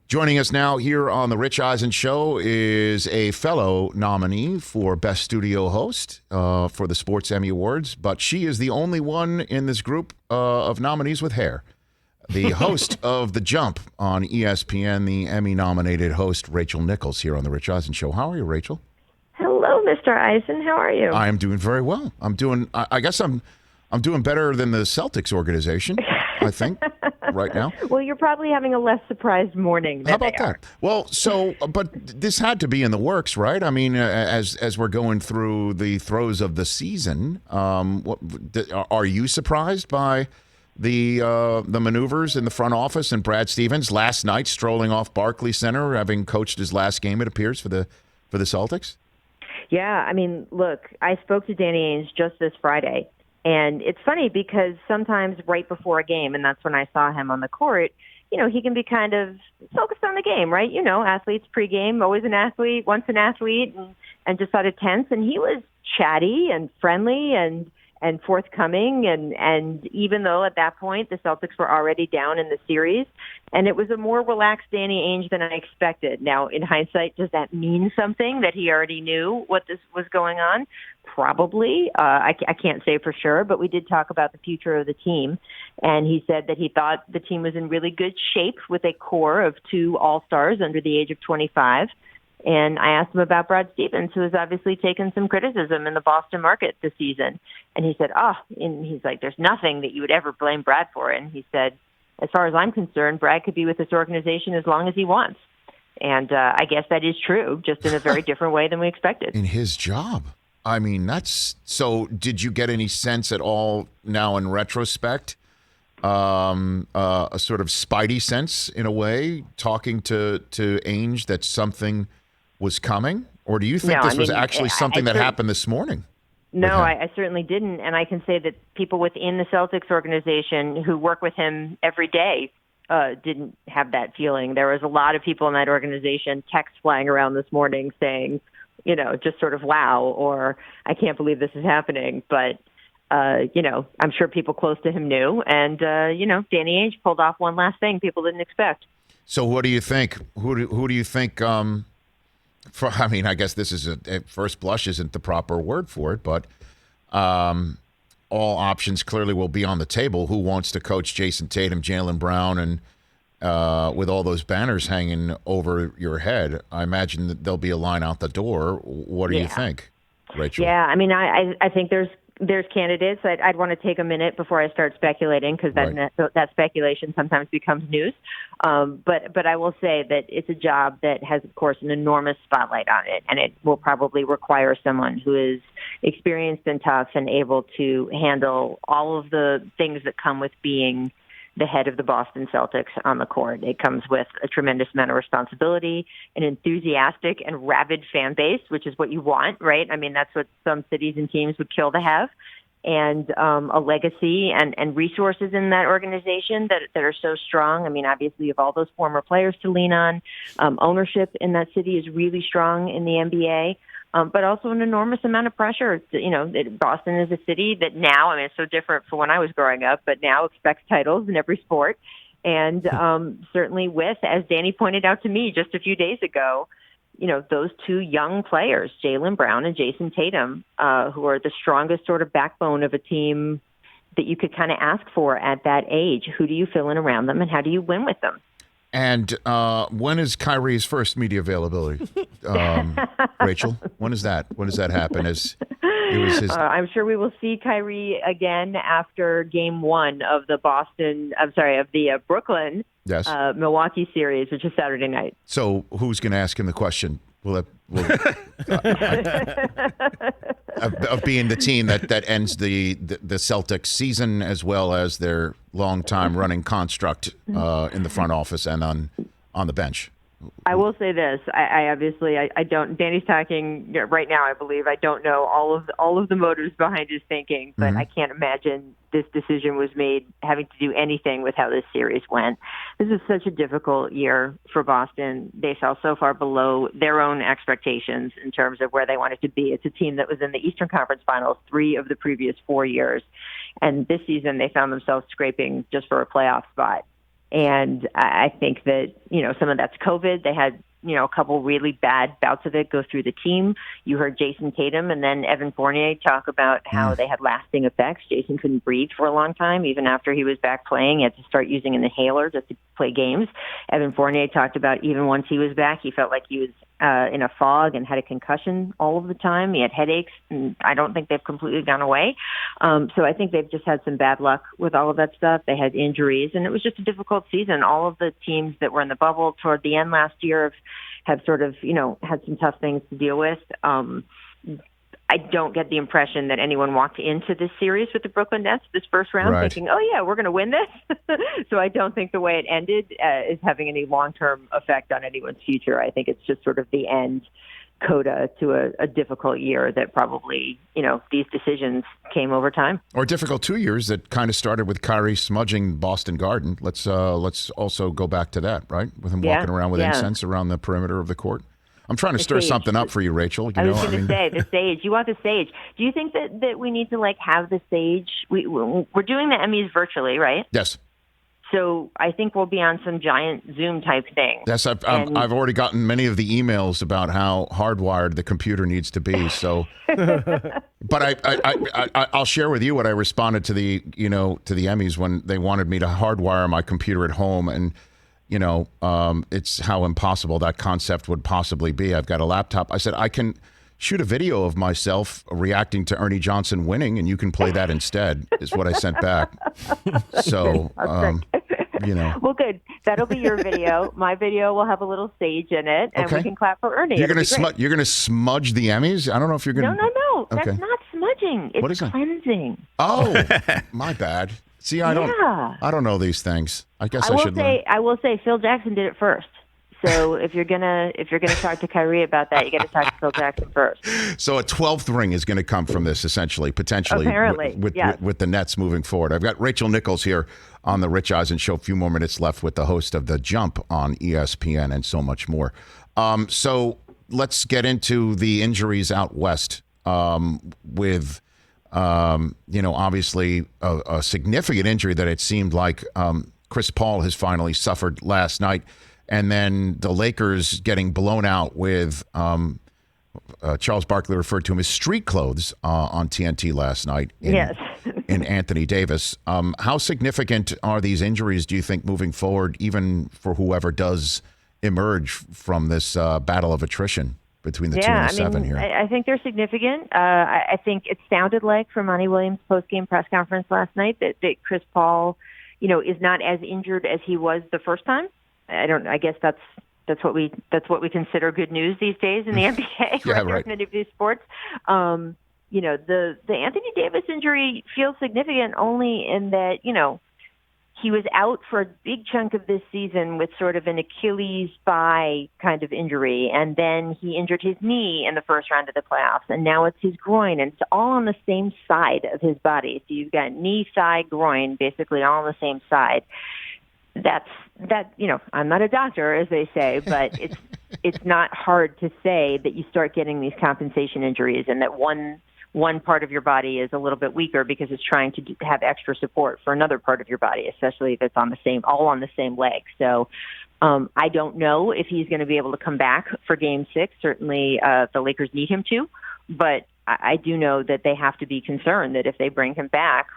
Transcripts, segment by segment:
Joining us now here on the Rich Eisen Show is a fellow nominee for Best Studio Host for the Sports Emmy Awards, but she is the only one in this group of nominees with hair. The host of The Jump on ESPN, the Emmy-nominated host, Rachel Nichols, here on the Rich Eisen Show. How are you, Rachel? Hello, Mr. Eisen. How are you? I am doing very well. I guess I'm doing better than the Celtics organization, I think, right now. Well, you're probably having a less surprised morning than How about they are. that? Well, but this had to be in the works, right? I mean, as we're going through the throes of the season, are you surprised by the maneuvers in the front office and Brad Stevens last night strolling off Barclays Center, having coached his last game, it appears, for the Celtics? Yeah, I mean, look, I spoke to Danny Ainge just this Friday, and it's funny because sometimes right before a game, and that's when I saw him on the court, you know, he can be kind of focused on the game, right? You know, athletes pregame, always an athlete, once an athlete, and just sort of tense. And he was chatty and friendly and forthcoming. And even though at that point the Celtics were already down in the series, and it was a more relaxed Danny Ainge than I expected. Now, in hindsight, does that mean something that he already knew what this was going on? Probably. I can't say for sure, but we did talk about the future of the team. And he said that he thought the team was in really good shape with a core of 2 all-stars under the age of 25. And I asked him about Brad Stevens, who has obviously taken some criticism in the Boston market this season. And he said, and he's like, there's nothing that you would ever blame Brad for. And he said, as far as I'm concerned, Brad could be with this organization as long as he wants. And I guess that is true, just in a very different way than we expected. In his job. I mean, so did you get any sense at all now in retrospect, a sort of spidey sense in a way, talking to Ainge that something was coming? Or do you think this was actually something that happened this morning? No, I certainly didn't. And I can say that people within the Celtics organization who work with him every day didn't have that feeling. There was a lot of people in that organization, texts flying around this morning saying, you know, just sort of wow, or I can't believe this is happening. But, you know, I'm sure people close to him knew. And, you know, Danny Ainge pulled off one last thing people didn't expect. So what do you think? Who do you think? I mean, I guess this is at first blush isn't the proper word for it, but all options clearly will be on the table. Who wants to coach Jason Tatum, Jaylen Brown, and with all those banners hanging over your head? I imagine that there'll be a line out the door. What do you think, Rachel? Yeah, I mean, I think there's candidates. I'd want to take a minute before I start speculating because that speculation sometimes becomes news. But I will say that it's a job that has, of course, an enormous spotlight on it, and it will probably require someone who is experienced and tough and able to handle all of the things that come with being the head of the Boston Celtics on the court. It comes with a tremendous amount of responsibility, an enthusiastic and rabid fan base, which is what you want, right? I mean, that's what some cities and teams would kill to have, and a legacy and resources in that organization that are so strong. I mean, obviously, you have all those former players to lean on. Ownership in that city is really strong in the NBA. But also an enormous amount of pressure. You know, Boston is a city that now, I mean, it's so different from when I was growing up, but now expects titles in every sport. And certainly with, as Danny pointed out to me just a few days ago, you know, those 2 young players, Jaylen Brown and Jason Tatum, who are the strongest sort of backbone of a team that you could kind of ask for at that age. Who do you fill in around them and how do you win with them? And when is Kyrie's first media availability, Rachel? When is that? When does that happen? I'm sure we will see Kyrie again after Game 1 of the Brooklyn Milwaukee series, which is Saturday night. So who's going to ask him the question? Of being the team that ends the Celtics season as well as their long-time running construct in the front office and on the bench. I will say this. I obviously don't. Danny's talking right now. I believe I don't know all of the motives behind his thinking, but I can't imagine this decision was made having to do anything with how this series went. This is such a difficult year for Boston. They fell so far below their own expectations in terms of where they wanted to be. It's a team that was in the Eastern Conference Finals 3 of the previous 4 years, and this season they found themselves scraping just for a playoff spot. And I think that, some of that's COVID. They had, a couple really bad bouts of it go through the team. You heard Jason Tatum and then Evan Fournier talk about how they had lasting effects. Jason couldn't breathe for a long time. Even after he was back playing, he had to start using an inhaler just to play games. Evan Fournier talked about even once he was back, he felt like he was in a fog and had a concussion all of the time. He had headaches, and I don't think they've completely gone away. So I think they've just had some bad luck with all of that stuff. They had injuries, and it was just a difficult season. All of the teams that were in the bubble toward the end last year have sort of, had some tough things to deal with. I don't get the impression that anyone walked into this series with the Brooklyn Nets this first round thinking, oh, yeah, we're going to win this. So I don't think the way it ended is having any long-term effect on anyone's future. I think it's just sort of the end coda to a difficult year that probably, these decisions came over time. Or difficult 2 years that kind of started with Kyrie smudging Boston Garden. Let's also go back to that, right? With him walking around with incense around the perimeter of the court. I'm trying to stir something up for you, Rachel. I was going to say, the stage. You want the stage. Do you think that we need to, have the stage? We're doing the Emmys virtually, right? Yes. So I think we'll be on some giant Zoom type thing. Yes, I've already gotten many of the emails about how hardwired the computer needs to be. So, but I'll share with you what I responded to the Emmys when they wanted me to hardwire my computer at home, and it's how impossible that concept would possibly be. I've got a laptop. I said I can shoot a video of myself reacting to Ernie Johnson winning, and you can play that instead, is what I sent back. So, Well, good. That'll be your video. My video will have a little stage in it, and we can clap for Ernie. You're gonna smudge the Emmys? I don't know if you're gonna. No. Okay. That's not smudging. It's what is cleansing. Oh, my bad. See, I don't know these things. I guess I should learn. I will say Phil Jackson did it first. So if you're gonna talk to Kyrie about that, you got to talk to Phil Jackson first. So a 12th ring is going to come from this, essentially, potentially, apparently, with the Nets moving forward. I've got Rachel Nichols here on the Rich Eisen Show. A few more minutes left with the host of The Jump on ESPN and so much more. So let's get into the injuries out west with. Obviously a significant injury that it seemed like Chris Paul has finally suffered last night. And then the Lakers getting blown out with Charles Barkley referred to him as street clothes on TNT last night in Anthony Davis. How significant are these injuries, do you think, moving forward, even for whoever does emerge from this battle of attrition between the 2 and the 7 here? I think they're significant. I think it sounded like from Monty Williams' post-game press conference last night that Chris Paul, is not as injured as he was the first time. I guess that's what we consider good news these days in the NBA. Right. In many of these sports. The Anthony Davis injury feels significant only in that, he was out for a big chunk of this season with sort of an Achilles thigh kind of injury, and then he injured his knee in the first round of the playoffs, and now it's his groin, and it's all on the same side of his body. So you've got knee, thigh, groin, basically all on the same side. I'm not a doctor, as they say, but it's not hard to say that you start getting these compensation injuries and that one part of your body is a little bit weaker because it's trying to have extra support for another part of your body, especially if it's all on the same leg. So I don't know if he's going to be able to come back for Game 6. Certainly the Lakers need him to, but I do know that they have to be concerned that if they bring him back,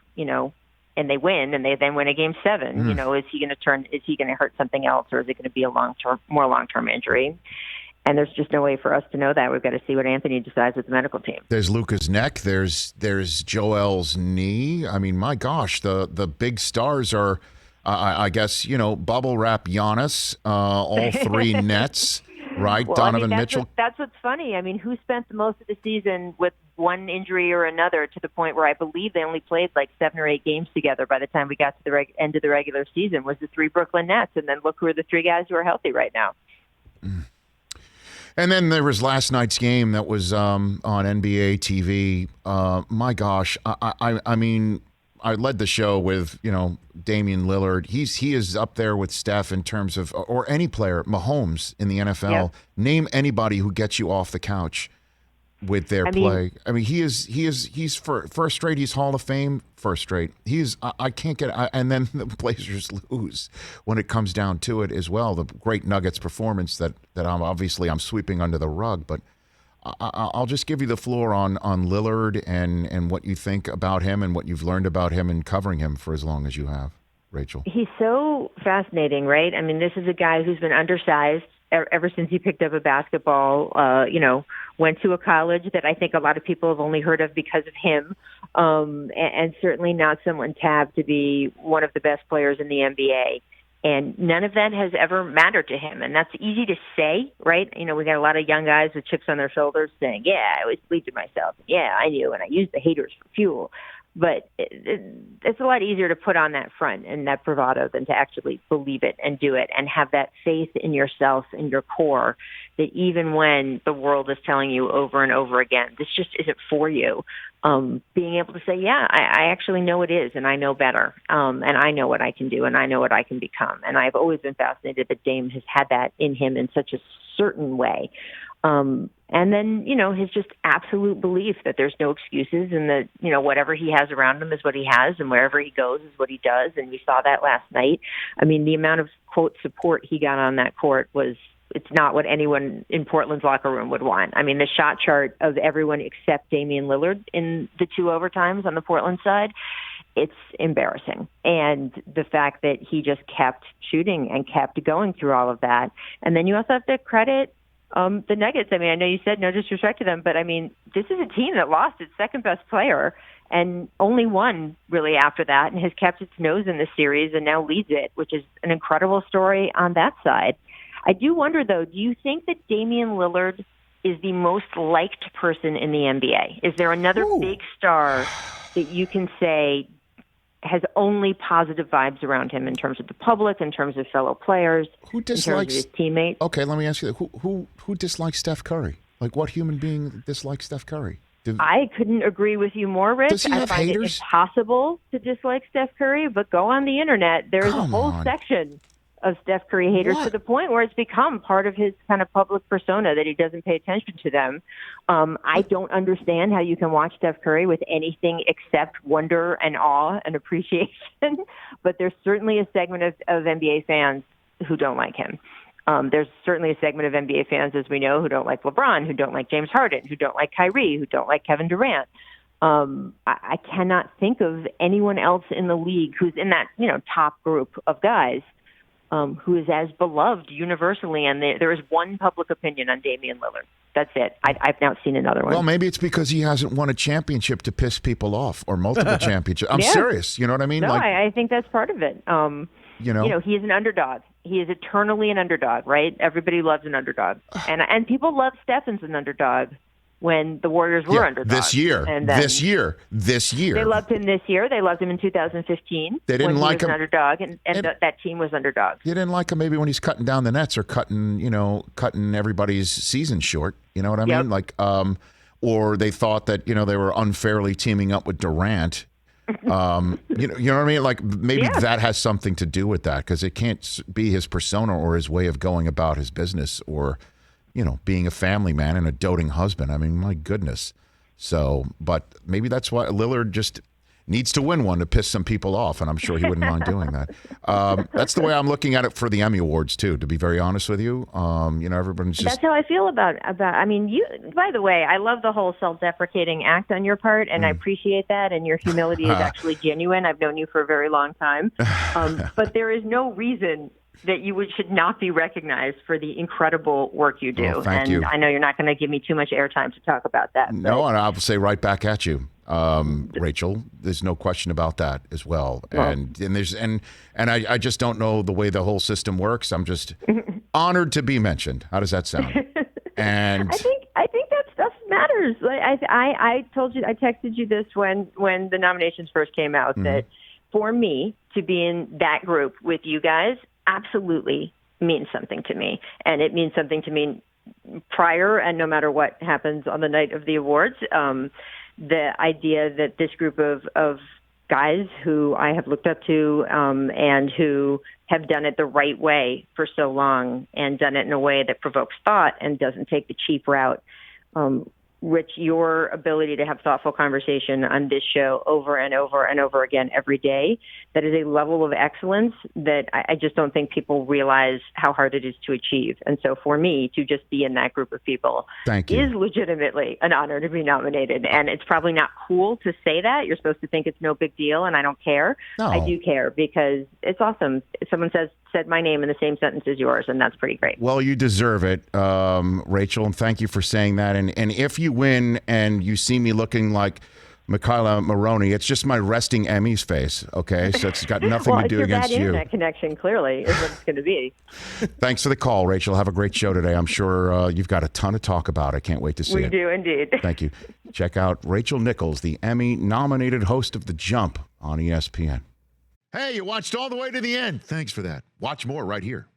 and they win, and they then win a Game 7, is he going to hurt something else, or is it going to be a more long-term injury? And there's just no way for us to know that. We've got to see what Anthony decides with the medical team. There's Luka's neck. There's Joel's knee. I mean, my gosh, the big stars are, I guess, bubble wrap Giannis, all 3 Nets, right? Well, Donovan Mitchell. That's what's funny. I mean, who spent the most of the season with one injury or another to the point where I believe they only played like 7 or 8 games together by the time we got to the end of the regular season was the 3 Brooklyn Nets. And then look who are the 3 guys who are healthy right now. And then there was last night's game that was on NBA TV. My gosh, I mean, I led the show with Damian Lillard. He is up there with Steph in terms of, or any player, Mahomes in the NFL. Yeah. Name anybody who gets you off the couch. with their play. I mean, he's for first straight. He's Hall of Fame first straight. I can't get. And then the Blazers lose when it comes down to it as well. The great Nuggets performance that I'm sweeping under the rug. But I'll just give you the floor on Lillard and what you think about him and what you've learned about him and covering him for as long as you have, Rachel. He's so fascinating, right? I mean, this is a guy who's been undersized ever since he picked up a basketball, went to a college that I think a lot of people have only heard of because of him, and certainly not someone tabbed to be one of the best players in the NBA. And none of that has ever mattered to him. And that's easy to say, right? You know, we got a lot of young guys with chips on their shoulders saying, yeah, I always believed in myself. Yeah, I knew, and I used the haters for fuel. But it's a lot easier to put on that front and that bravado than to actually believe it and do it and have that faith in yourself and your core that even when the world is telling you over and over again, this just isn't for you, being able to say, yeah, I actually know it is, and I know better, and I know what I can do, and I know what I can become. And I've always been fascinated that Dame has had that in him in such a certain way. And then, his just absolute belief that there's no excuses and that, whatever he has around him is what he has and wherever he goes is what he does. And we saw that last night. I mean, the amount of, quote, support he got on that court it's not what anyone in Portland's locker room would want. I mean, the shot chart of everyone except Damian Lillard in the 2 overtimes on the Portland side, it's embarrassing. And the fact that he just kept shooting and kept going through all of that. And then you also have to credit the Nuggets. I mean, I know you said no disrespect to them, but I mean, this is a team that lost its second best player and only won really after that and has kept its nose in the series and now leads it, which is an incredible story on that side. I do wonder, though, do you think that Damian Lillard is the most liked person in the NBA? Is there another big star that you can say has only positive vibes around him in terms of the public, in terms of fellow players, in terms of his teammates? Okay, let me ask you that. Who dislikes Steph Curry? Like, what human being dislikes Steph Curry? I couldn't agree with you more, Rich. Does he have I find haters? it impossible to dislike Steph Curry, but go on the internet. There's a whole section of Steph Curry haters to the point where it's become part of his kind of public persona that he doesn't pay attention to them. I don't understand how you can watch Steph Curry with anything except wonder and awe and appreciation, but there's certainly a segment of NBA fans who don't like him. There's certainly a segment of NBA fans, as we know, who don't like LeBron, who don't like James Harden, who don't like Kyrie, who don't like Kevin Durant. I cannot think of anyone else in the league who's in that, top group of guys who is as beloved universally, and there is one public opinion on Damian Lillard. That's it. I've not seen another one. Well, maybe it's because he hasn't won a championship to piss people off, or multiple championships. I'm serious. You know what I mean? No, I think that's part of it. He is an underdog. He is eternally an underdog, right? Everybody loves an underdog, and people love Steph as an underdog. When the Warriors were underdogs. This year. They loved him this year. They loved him in 2015. They didn't like him. An underdog, and that team was underdog. You didn't like him maybe when he's cutting down the nets or cutting everybody's season short. You know what I mean? Like, or they thought that, they were unfairly teaming up with Durant. You know what I mean? Like, maybe that has something to do with that, because it can't be his persona or his way of going about his business or being a family man and a doting husband. I mean, my goodness. So, but maybe that's why Lillard just needs to win one to piss some people off, and I'm sure he wouldn't mind doing that. That's the way I'm looking at it for the Emmy Awards, too, to be very honest with you. Everyone's just... That's how I feel about I mean, you, by the way, I love the whole self-deprecating act on your part, and I appreciate that, and your humility is actually genuine. I've known you for a very long time. But there is no reason that you should not be recognized for the incredible work you do. Oh, thank you. I know you're not going to give me too much airtime to talk about that. No, and I'll say right back at you, Rachel. There's no question about that as well. And I just don't know the way the whole system works. I'm just honored to be mentioned. How does that sound? And I think that stuff matters. Like I told you, I texted you this when the nominations first came out, that for me to be in that group with you guys absolutely means something to me. And it means something to me prior and no matter what happens on the night of the awards. The idea that this group of guys who I have looked up to and who have done it the right way for so long and done it in a way that provokes thought and doesn't take the cheap route, Rich, your ability to have thoughtful conversation on this show over and over and over again every day, that is a level of excellence that I just don't think people realize how hard it is to achieve. And so for me to just be in that group of people is legitimately an honor to be nominated. And it's probably not cool to say that. You're supposed to think it's no big deal and I don't care. No. I do care because it's awesome. Someone said my name in the same sentence as yours, and that's pretty great. Well, you deserve it, Rachel, and thank you for saying that. And if you win and you see me looking like Michaela Maroney, it's just my resting Emmys face, okay? So it's got nothing to do against you. Well, internet connection, clearly, is what it's going to be. Thanks for the call, Rachel. Have a great show today. I'm sure you've got a ton to talk about. I can't wait to see it. We do, indeed. Thank you. Check out Rachel Nichols, the Emmy-nominated host of The Jump on ESPN. Hey, you watched all the way to the end. Thanks for that. Watch more right here.